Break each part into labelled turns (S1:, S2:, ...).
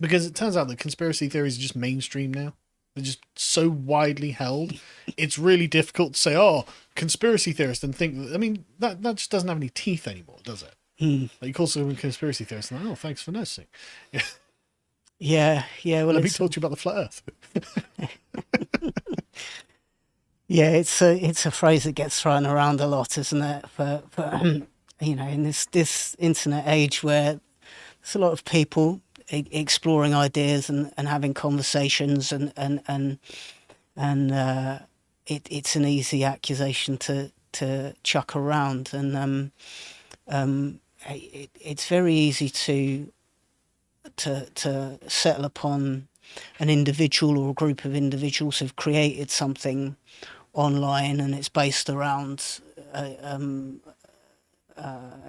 S1: Because it turns out that conspiracy theories are just mainstream now. They're just so widely held. It's really difficult to say, oh, conspiracy theorist, and think that, I mean, that just doesn't have any teeth anymore, does it?
S2: Mm.
S1: Like, you call someone a conspiracy theorist, and oh, thanks for noticing.
S2: Yeah, yeah. Well,
S1: Let me
S2: it's
S1: talk to you about the flat earth.
S2: yeah, it's a phrase that gets thrown around a lot, isn't it? For you know, in this internet age where there's a lot of people exploring ideas and having conversations and it's an easy accusation to chuck around and it's very easy to settle upon an individual or a group of individuals who've created something online and it's based around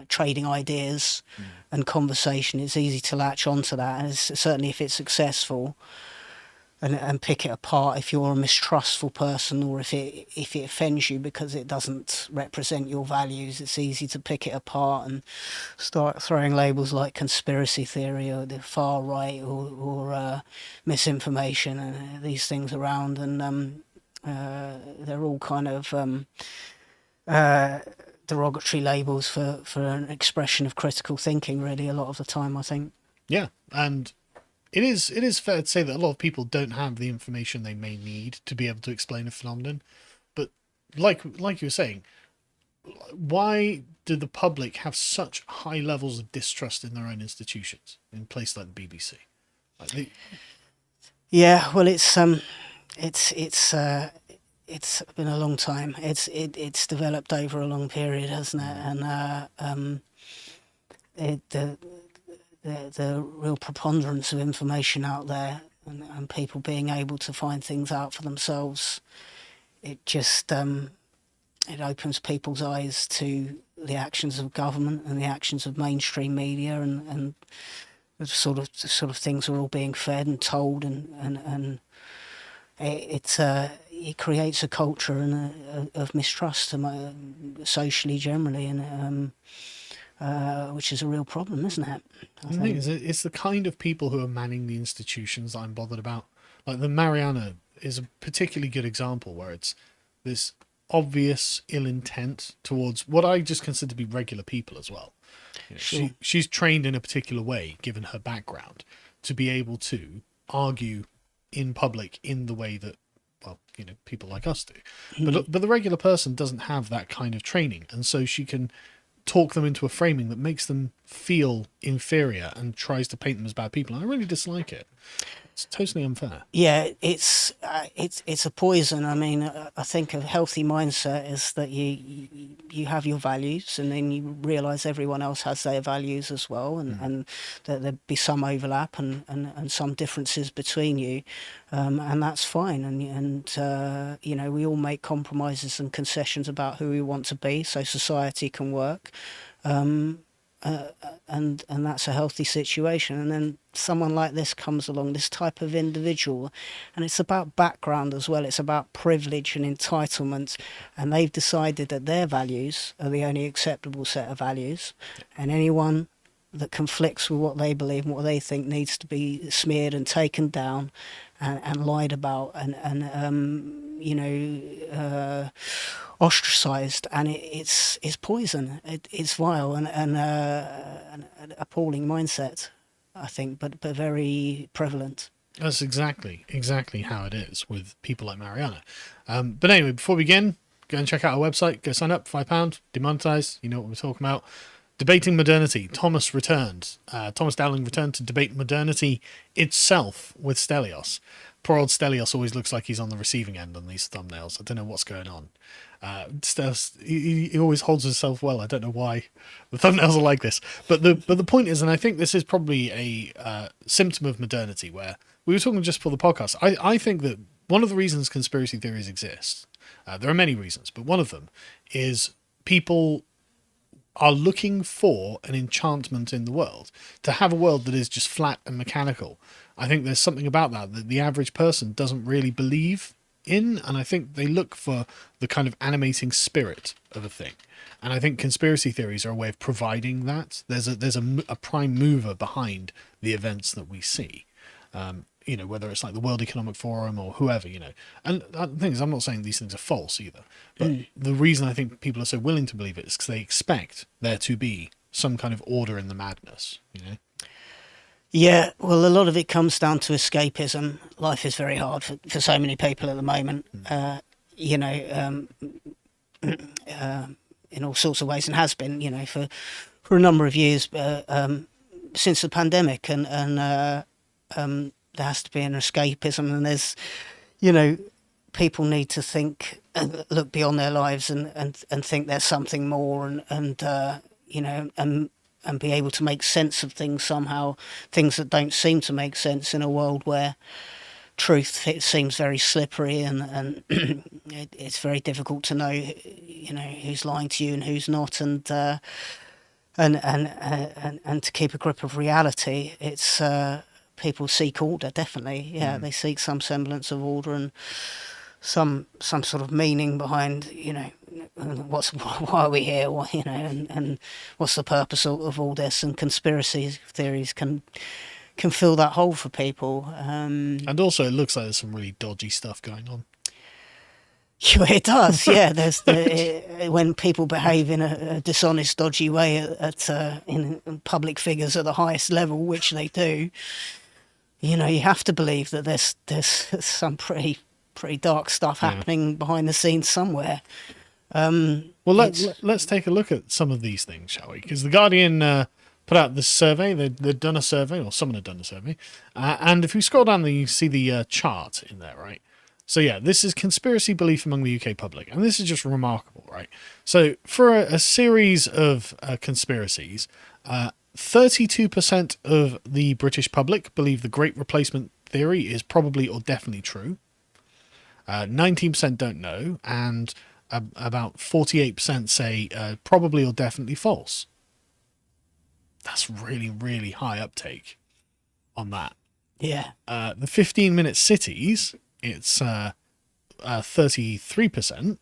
S2: trading ideas and conversation. It's easy to latch onto that, and certainly if it's successful, and pick it apart if you're a mistrustful person or if it offends you because it doesn't represent your values. It's easy to pick it apart and start throwing labels like conspiracy theory or the far right or misinformation and these things around, and they're all kind of uh, derogatory labels for an expression of critical thinking, really, a lot of the time, I think.
S1: Yeah, and it is fair to say that a lot of people don't have the information they may need to be able to explain a phenomenon. But like you were saying, why do the public have such high levels of distrust in their own institutions in places like the BBC? Like
S2: Yeah, well, it's been a long time. It's developed over a long period, hasn't it? And it, the real preponderance of information out there and people being able to find things out for themselves, it just it opens people's eyes to the actions of government and the actions of mainstream media and the sort of things are all being fed and told and it creates a culture of mistrust socially generally and which is a real problem, isn't it? I
S1: the thing
S2: think.
S1: is, it's the kind of people who are manning the institutions that I'm bothered about. Like the Mariana is a particularly good example where it's this obvious ill intent towards what I just consider to be regular people as well. You know,
S2: Sure.
S1: she's trained in a particular way, given her background, to be able to argue in public in the way that, well, people like us do. But the regular person doesn't have that kind of training, and so she can talk them into a framing that makes them feel inferior and tries to paint them as bad people. And I really dislike it. It's totally unfair.
S2: Yeah, it's a poison. I mean, I think a healthy mindset is that you have your values, and then you realise everyone else has their values as well, and that there be some overlap and some differences between you, and that's fine. And you know, we all make compromises and concessions about who we want to be, so society can work. Um, and that's a healthy situation. And then someone like this comes along, this type of individual, and it's about background as well. It's about privilege and entitlement, and they've decided that their values are the only acceptable set of values, and anyone that conflicts with what they believe and what they think needs to be smeared and taken down and lied about and you know ostracized, and it's poison. It's vile and an appalling mindset, I think, but very prevalent.
S1: That's exactly how it is with people like Mariana. But anyway, before we begin, go and check out our website. Go sign up, £5, demonetize. You know what we're talking about. Debating modernity. Thomas returned. Thomas Dowling returned to debate modernity itself with Stelios. Poor old Stelios always looks like he's on the receiving end on these thumbnails. I don't know what's going on. Stelios, he always holds himself well. I don't know why the thumbnails are like this. But the point is, and I think this is probably a symptom of modernity, where we were talking just for the podcast. I think that one of the reasons conspiracy theories exist, there are many reasons, but one of them is people are looking for an enchantment in the world, to have a world that is just flat and mechanical. I think there's something about that the average person doesn't really believe in, and I think they look for the kind of animating spirit of a thing. And I think conspiracy theories are a way of providing that. There's a prime mover behind the events that we see. Whether it's like the World Economic Forum or whoever, And the thing is, I'm not saying these things are false either, but the reason I think people are so willing to believe it is because they expect there to be some kind of order in the madness.
S2: Yeah, well, a lot of it comes down to escapism. Life is very hard for so many people at the moment, you know, in all sorts of ways, and has been, for a number of years since the pandemic, and there has to be an escapism, and there's, people need to think and look beyond their lives and think there's something more, and be able to make sense of things somehow, things that don't seem to make sense in a world where truth, it seems very slippery, and it's very difficult to know, who's lying to you and who's not, and to keep a grip of reality. It's people seek order, definitely. Yeah, they seek some semblance of order and some sort of meaning behind, why are we here, and what's the purpose of all this, and conspiracy theories can fill that hole for people.
S1: And also, it looks like there's some really dodgy stuff going on.
S2: It does, yeah. There's when people behave in a dishonest, dodgy way in public figures at the highest level, which they do. You have to believe that there's some pretty dark stuff happening behind the scenes somewhere.
S1: Well, let's take a look at some of these things, shall we? Because the Guardian put out this survey. They'd done a survey, or someone had done a survey. And if we scroll down, you see the chart in there, right? So yeah, this is conspiracy belief among the UK public, and this is just remarkable, right? So for a series of conspiracies, 32% of the British public believe the Great Replacement theory is probably or definitely true. 19% don't know, and about 48% say probably or definitely false. That's really, really high uptake on that.
S2: Yeah.
S1: The 15-minute cities, it's 33%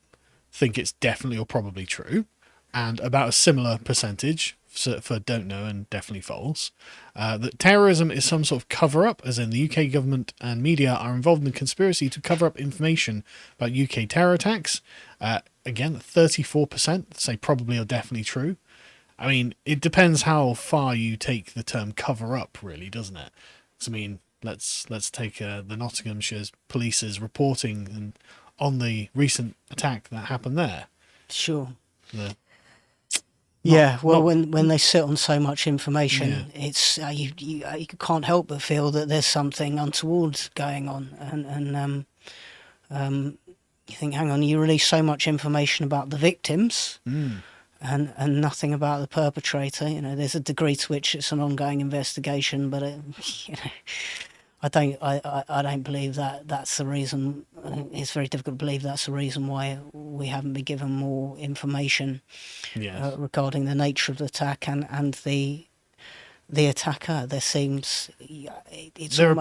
S1: think it's definitely or probably true, and about a similar percentage for don't know and definitely false. That terrorism is some sort of cover-up, as in the UK government and media are involved in a conspiracy to cover up information about UK terror attacks. Again, 34% say probably or definitely true. I mean, it depends how far you take the term cover-up, really, doesn't it? So, I mean, let's take the Nottinghamshire police's reporting on the recent attack that happened there.
S2: Sure. When they sit on so much information, it's you can't help but feel that there's something untoward going on, and you think, hang on, you release so much information about the victims, and nothing about the perpetrator. There's a degree to which it's an ongoing investigation, but I don't believe that that's the reason. It's very difficult to believe that's the reason why we haven't been given more information regarding the nature of the attack and the attacker. There seems
S1: there are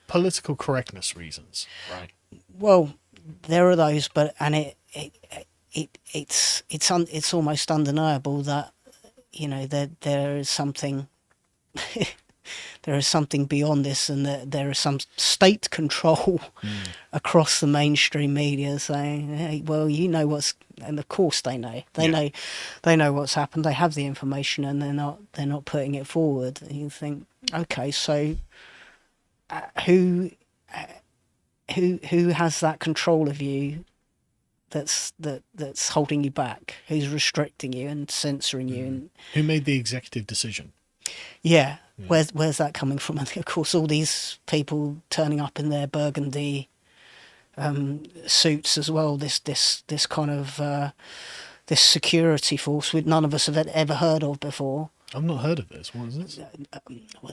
S1: political correctness reasons, right?
S2: Well, there are those, but it's almost undeniable that there is something. There is something beyond this, and that there is some state control across the mainstream media saying, "Hey, well, what's," and of course they know. They know what's happened. They have the information, and they're not putting it forward. And you think, okay, so who has that control of you? That's holding you back. Who's restricting you and censoring you? And
S1: who made the executive decision?
S2: Yeah. Where's that coming from? And of course, all these people turning up in their burgundy suits as well. This kind of this security force, which none of us have ever heard of before.
S1: I've not heard of this. What is this?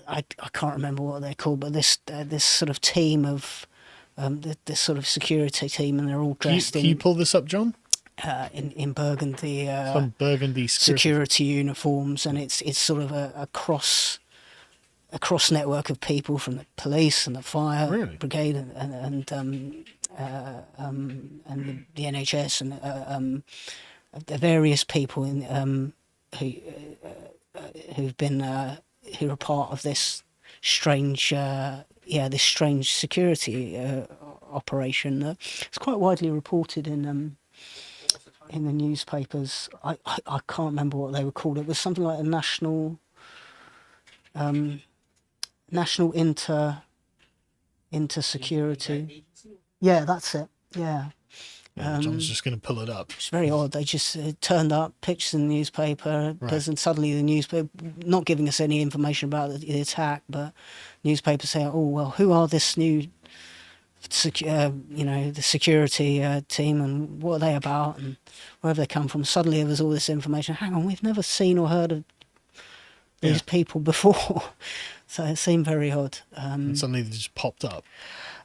S2: I can't remember what they're called, but this sort of team of this sort of security team, and they're all dressed
S1: Can you pull this up, John?
S2: In burgundy,
S1: some burgundy
S2: security uniforms, and it's sort of a cross network of people from the police and the fire brigade and the NHS and the various people who are part of this strange this strange security operation. It's quite widely reported in the newspapers. I can't remember what they were called. It was something like a national inter security. Yeah, that's it. Yeah.
S1: John's just going to pull it up.
S2: It's very odd. They just turned up, pictures in the newspaper, and suddenly the newspaper, not giving us any information about the attack, but newspapers say, "Oh well, who are this new, the security team, and what are they about, and where have they come from?" Suddenly there was all this information. Hang on, we've never seen or heard of these people before, so it seemed very odd.
S1: And suddenly they just popped up.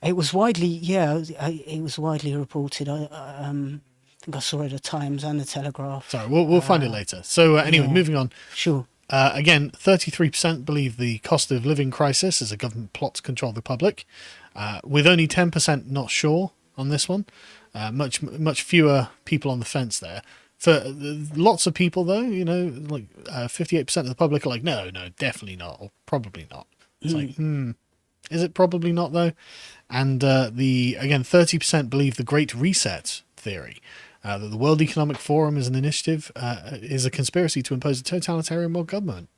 S2: It was widely, it was widely reported. I think I saw it at the Times and the Telegraph.
S1: Sorry, we'll find it later. So anyway, moving on.
S2: Sure.
S1: Again, 33% believe the cost of living crisis is a government plot to control the public, with only 10% not sure on this one. Much fewer people on the fence there. For lots of people, though, 58% of the public are like, no, definitely not, or probably not. It's like, is it probably not, though? And 30% believe the Great Reset theory, that the World Economic Forum is an initiative, is a conspiracy to impose a totalitarian world government.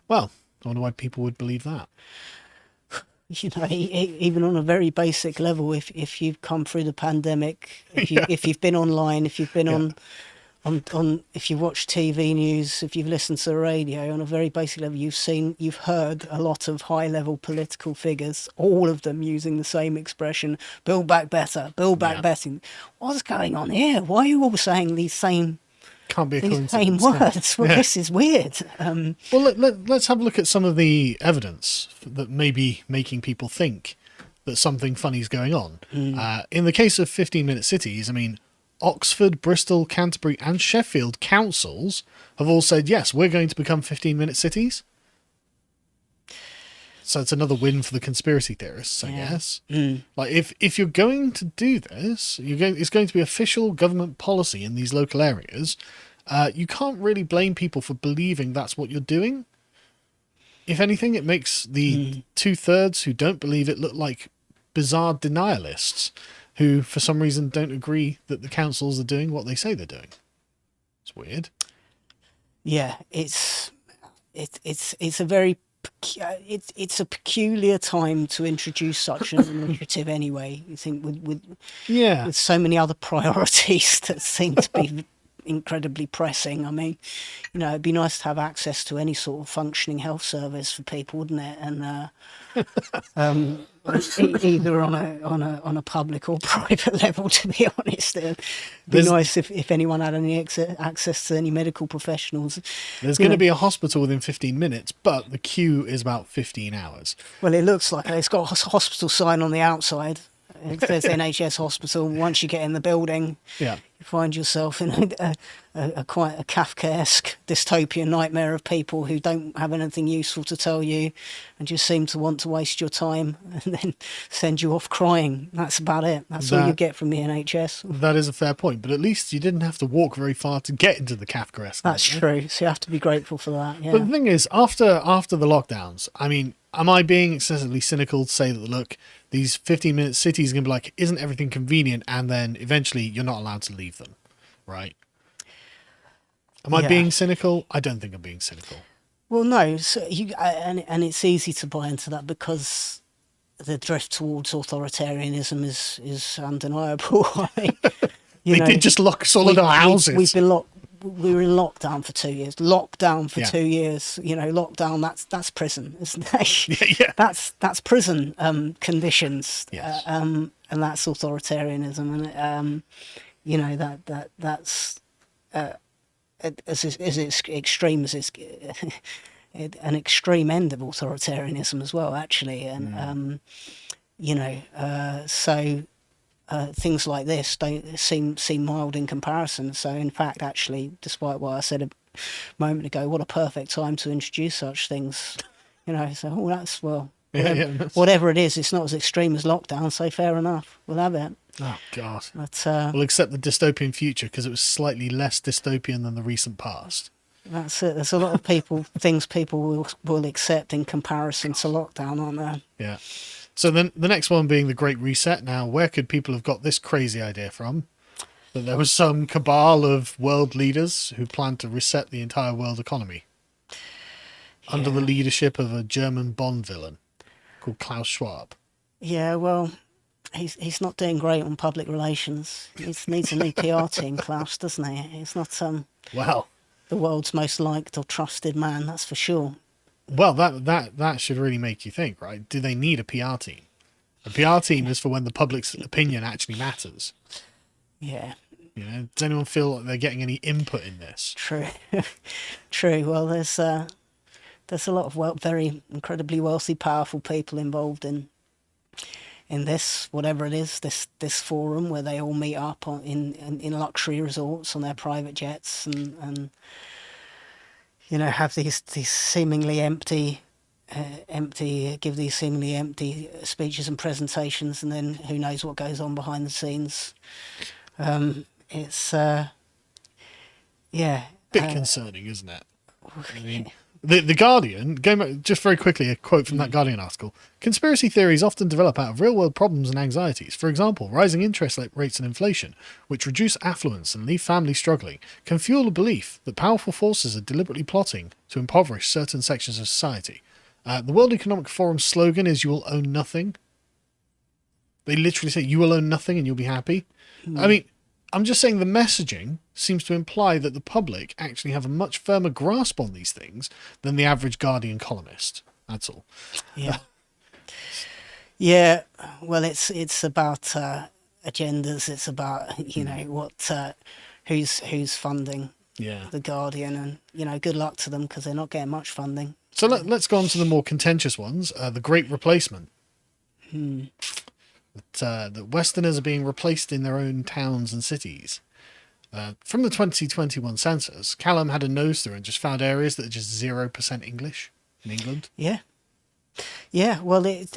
S1: Well, I wonder why people would believe that.
S2: Even on a very basic level, if you've come through the pandemic, if you've been online, if you've been on if you watch TV news, if you've listened to the radio, on a very basic level, you've heard a lot of high-level political figures, all of them using the same expression: "Build back better, build back better." What's going on here? Why are you all saying these same?
S1: Can't be a
S2: these
S1: coincidence.
S2: same words. Well, this is weird.
S1: Well, let's have a look at some of the evidence that may be making people think that something funny is going on. In the case of 15-minute cities, I mean, Oxford, Bristol, Canterbury and Sheffield councils have all said, yes, we're going to become 15-minute cities. So it's another win for the conspiracy theorists, I guess. Like, if you're going to do this, it's going to be official government policy in these local areas. You can't really blame people for believing that's what you're doing. If anything, it makes the 2/3 who don't believe it look like bizarre denialists who, for some reason, don't agree that the councils are doing what they say they're doing. It's weird. Yeah,
S2: it's a very it's a peculiar time to introduce such an initiative. Anyway, you think with so many other priorities that seem to be incredibly pressing. I mean, it'd be nice to have access to any sort of functioning health service for people, wouldn't it? And either on a public or private level, to be honest. It'd be nice if anyone had any access to any medical professionals.
S1: There's going to be a hospital within 15 minutes, but the queue is about 15 hours.
S2: Well, it looks like it's got a hospital sign on the outside. It says NHS hospital. Once you get in the building, you find yourself in a quite a Kafkaesque dystopian nightmare of people who don't have anything useful to tell you and just seem to want to waste your time and then send you off crying. That's about it. That's all you get from the NHS.
S1: That is a fair point, but at least you didn't have to walk very far to get into the Kafkaesque.
S2: That's true. So you have to be grateful for that. Yeah.
S1: But the thing is, after the lockdowns, I mean, am I being excessively cynical to say that, look, these 15-minute cities are going to be like, isn't everything convenient? And then eventually you're not allowed to leave them, right? Am I being cynical? I don't think I'm being cynical.
S2: Well, no. So and it's easy to buy into that because the drift towards authoritarianism is undeniable. I mean,
S1: they did just lock us all in our houses.
S2: We were in lockdown for 2 years. 2 years. Lockdown. That's prison, isn't it?
S1: Yeah.
S2: That's prison conditions.
S1: Yes.
S2: And that's authoritarianism, and that's as extreme as it's an extreme end of authoritarianism as well, actually, and so. Things like this don't seem mild in comparison. So, in fact, actually, despite what I said a moment ago, what a perfect time to introduce such things. So, whatever it is, it's not as extreme as lockdown. So, fair enough, we'll have it.
S1: Oh God!
S2: But
S1: we'll accept the dystopian future because it was slightly less dystopian than the recent past.
S2: That's it. There's a lot of things people will accept in comparison to lockdown, aren't there?
S1: Yeah. So then the next one being the Great Reset. Now, where could people have got this crazy idea from? That there was some cabal of world leaders who planned to reset the entire world economy under the
S2: Yeah.
S1: leadership of a German Bond villain called Klaus Schwab.
S2: Yeah, well, he's not doing great on public relations. He needs a new PR team, Klaus, doesn't he? He's not
S1: Well,
S2: the world's most liked or trusted man, that's for sure.
S1: well, that should really make you think, right? Do they need a PR team? A PR team is for when the public's opinion actually matters.
S2: Yeah,
S1: You know, does anyone feel like they're getting any input in this?
S2: true, true. Well, there's a lot of very incredibly wealthy, powerful people involved in this, whatever it is, this forum where they all meet up in luxury resorts on their private jets and have these seemingly empty give these seemingly empty speeches and presentations, and then who knows what goes on behind the scenes. It's yeah,
S1: Bit concerning, isn't it? I mean, the Guardian, going back, just very quickly, a quote from that Guardian article. Conspiracy theories often develop out of real-world problems and anxieties. For example, rising interest rates and inflation, which reduce affluence and leave families struggling, can fuel the belief that powerful forces are deliberately plotting to impoverish certain sections of society. The World Economic Forum's slogan is "You will own nothing." They literally say, "You will own nothing and you'll be happy." I mean, I'm just saying the messaging seems to imply that the public actually have a much firmer grasp on these things than the average Guardian columnist. That's all.
S2: yeah, yeah. Well, it's about agendas. It's about what who's funding
S1: Yeah.
S2: the Guardian, and good luck to them because they're not getting much funding.
S1: So let's go on to the more contentious ones. The Great Replacement. That Westerners are being replaced in their own towns and cities. From the 2021 census, Callum had a nose through and just found areas that are just 0% English in England.
S2: Yeah, yeah. Well, it